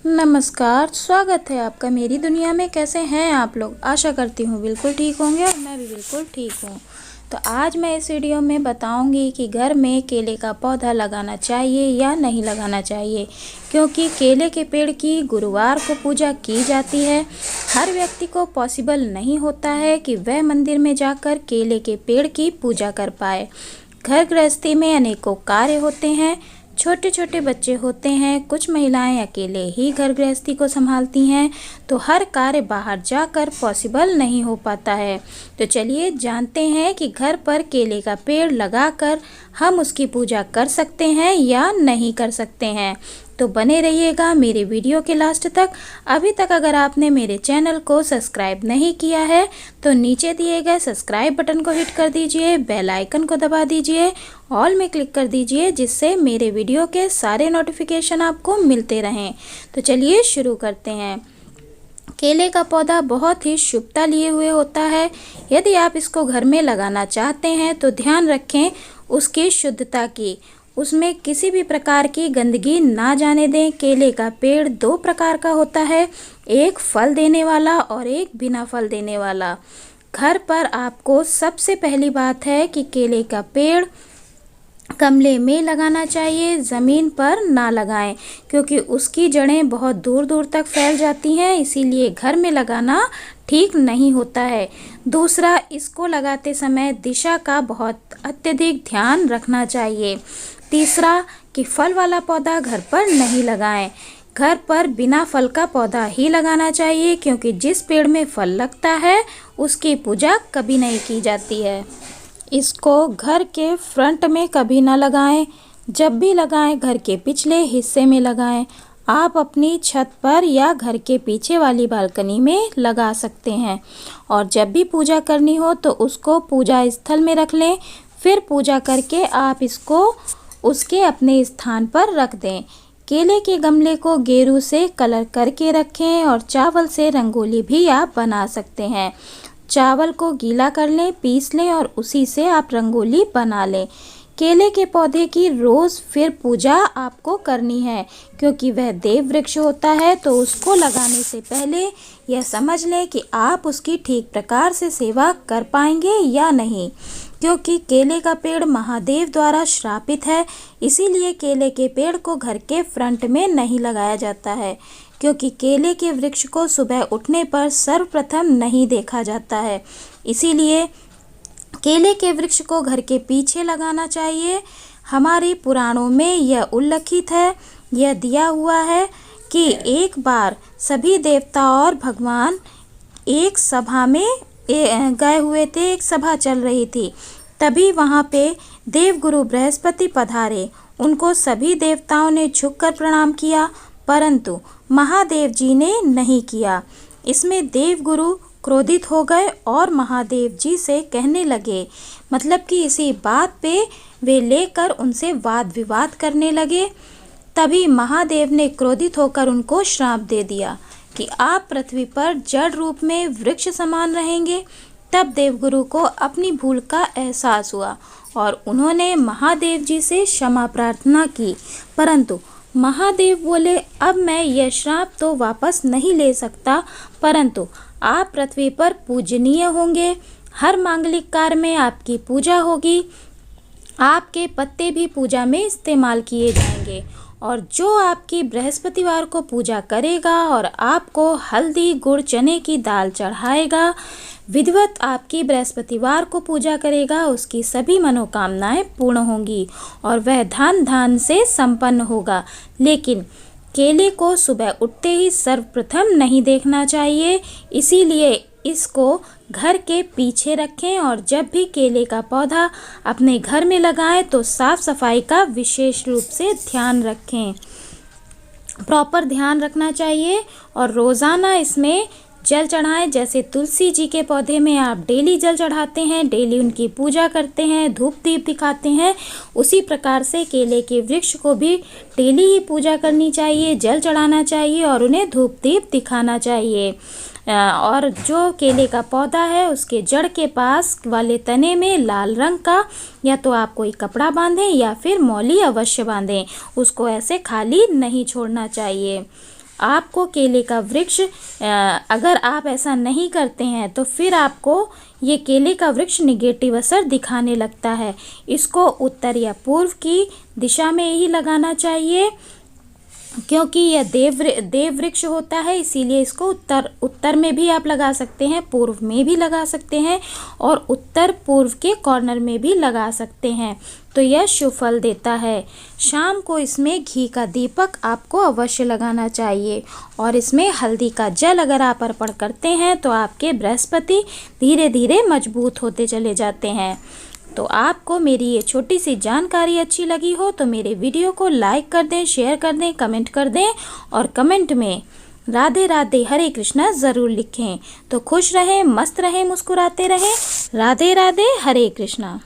नमस्कार, स्वागत है आपका मेरी दुनिया में। कैसे हैं आप लोग? आशा करती हूँ बिल्कुल ठीक होंगे और मैं भी बिल्कुल ठीक हूँ। तो आज मैं इस वीडियो में बताऊंगी कि घर में केले का पौधा लगाना चाहिए या नहीं लगाना चाहिए, क्योंकि केले के पेड़ की गुरुवार को पूजा की जाती है। हर व्यक्ति को पॉसिबल नहीं होता है कि वह मंदिर में जाकर केले के पेड़ की पूजा कर पाए। घर गृहस्थी में अनेकों कार्य होते हैं, छोटे छोटे बच्चे होते हैं, कुछ महिलाएं अकेले ही घर गृहस्थी को संभालती हैं, तो हर कार्य बाहर जाकर पॉसिबल नहीं हो पाता है। तो चलिए जानते हैं कि घर पर केले का पेड़ लगाकर हम उसकी पूजा कर सकते हैं या नहीं कर सकते हैं। तो बने रहिएगा मेरे वीडियो के लास्ट तक। अभी तक अगर आपने मेरे चैनल को सब्सक्राइब नहीं किया है तो नीचे दिए गए सब्सक्राइब बटन को हिट कर दीजिए, बेल आइकन को दबा दीजिए, ऑल में क्लिक कर दीजिए, जिससे मेरे वीडियो के सारे नोटिफिकेशन आपको मिलते रहें। तो चलिए शुरू करते हैं। केले का पौधा बहुत ही शुभता लिए हुए होता है। यदि आप इसको घर में लगाना चाहते हैं तो ध्यान रखें उसकी शुद्धता की, उसमें किसी भी प्रकार की गंदगी ना जाने दें। केले का पेड़ दो प्रकार का होता है, एक फल देने वाला और एक बिना फल देने वाला। घर पर आपको सबसे पहली बात है कि केले का पेड़ गमले में लगाना चाहिए, ज़मीन पर ना लगाएं, क्योंकि उसकी जड़ें बहुत दूर दूर तक फैल जाती हैं, इसीलिए घर में लगाना ठीक नहीं होता है। दूसरा, इसको लगाते समय दिशा का बहुत अत्यधिक ध्यान रखना चाहिए। तीसरा, कि फल वाला पौधा घर पर नहीं लगाएं। घर पर बिना फल का पौधा ही लगाना चाहिए, क्योंकि जिस पेड़ में फल लगता है उसकी पूजा कभी नहीं की जाती है। इसको घर के फ्रंट में कभी ना लगाएं, जब भी लगाएं घर के पिछले हिस्से में लगाएं। आप अपनी छत पर या घर के पीछे वाली बालकनी में लगा सकते हैं, और जब भी पूजा करनी हो तो उसको पूजा स्थल में रख लें। फिर पूजा करके आप इसको उसके अपने स्थान पर रख दें। केले के गमले को गेरू से कलर करके रखें, और चावल से रंगोली भी आप बना सकते हैं। चावल को गीला कर लें, पीस लें और उसी से आप रंगोली बना लें। केले के पौधे की रोज़ फिर पूजा आपको करनी है, क्योंकि वह देव वृक्ष होता है। तो उसको लगाने से पहले यह समझ लें कि आप उसकी ठीक प्रकार से सेवा कर पाएंगे या नहीं, क्योंकि केले का पेड़ महादेव द्वारा श्रापित है। इसीलिए केले के पेड़ को घर के फ्रंट में नहीं लगाया जाता है, क्योंकि केले के वृक्ष को सुबह उठने पर सर्वप्रथम नहीं देखा जाता है। इसीलिए केले के वृक्ष को घर के पीछे लगाना चाहिए। हमारे पुराणों में यह उल्लिखित है, यह दिया हुआ है कि एक बार सभी देवता और भगवान एक सभा में गए हुए थे, एक सभा चल रही थी। तभी वहाँ पे देवगुरु बृहस्पति पधारे। उनको सभी देवताओं ने झुककर प्रणाम किया, परंतु महादेव जी ने नहीं किया। इसमें देवगुरु क्रोधित हो गए और महादेव जी से कहने लगे, मतलब कि इसी बात पे वे लेकर उनसे वाद विवाद करने लगे। तभी महादेव ने क्रोधित होकर उनको श्राप दे दिया कि आप पृथ्वी पर जड़ रूप में वृक्ष समान रहेंगे। तब देवगुरु को अपनी भूल का एहसास हुआ और उन्होंने महादेव जी से क्षमा प्रार्थना की, परंतु महादेव बोले, अब मैं यह श्राप तो वापस नहीं ले सकता, परंतु आप पृथ्वी पर पूजनीय होंगे। हर मांगलिक कार्य में आपकी पूजा होगी, आपके पत्ते भी पूजा में इस्तेमाल किए जाएंगे, और जो आपकी बृहस्पतिवार को पूजा करेगा और आपको हल्दी गुड़ चने की दाल चढ़ाएगा, विधिवत आपकी बृहस्पतिवार को पूजा करेगा, उसकी सभी मनोकामनाएं पूर्ण होंगी और वह धन धान से संपन्न होगा। लेकिन केले को सुबह उठते ही सर्वप्रथम नहीं देखना चाहिए, इसीलिए इसको घर के पीछे रखें, और जब भी केले का पौधा अपने घर में लगाएं तो साफ सफाई का विशेष रूप से ध्यान रखें, प्रॉपर ध्यान रखना चाहिए। और रोज़ाना इसमें जल चढ़ाएं। जैसे तुलसी जी के पौधे में आप डेली जल चढ़ाते हैं, डेली उनकी पूजा करते हैं, धूप दीप दिखाते हैं, उसी प्रकार से केले के वृक्ष को भी डेली ही पूजा करनी चाहिए, जल चढ़ाना चाहिए और उन्हें धूप दीप दिखाना चाहिए। और जो केले का पौधा है उसके जड़ के पास वाले तने में लाल रंग का या तो आप कोई कपड़ा बांधें या फिर मौली अवश्य बांधें, उसको ऐसे खाली नहीं छोड़ना चाहिए। आपको केले का वृक्ष अगर आप ऐसा नहीं करते हैं तो फिर आपको ये केले का वृक्ष निगेटिव असर दिखाने लगता है। इसको उत्तर या पूर्व की दिशा में ही लगाना चाहिए, क्योंकि यह देव वृक्ष होता है, इसीलिए इसको उत्तर में भी आप लगा सकते हैं, पूर्व में भी लगा सकते हैं और उत्तर पूर्व के कॉर्नर में भी लगा सकते हैं। तो यह शुभ फल देता है। शाम को इसमें घी का दीपक आपको अवश्य लगाना चाहिए और इसमें हल्दी का जल अगर आप अर्पण करते हैं तो आपके बृहस्पति धीरे धीरे मजबूत होते चले जाते हैं। तो आपको मेरी ये छोटी सी जानकारी अच्छी लगी हो तो मेरे वीडियो को लाइक कर दें, शेयर कर दें, कमेंट कर दें और कमेंट में राधे राधे हरे कृष्णा ज़रूर लिखें। तो खुश रहें, मस्त रहें, मुस्कुराते रहें। राधे राधे हरे कृष्णा।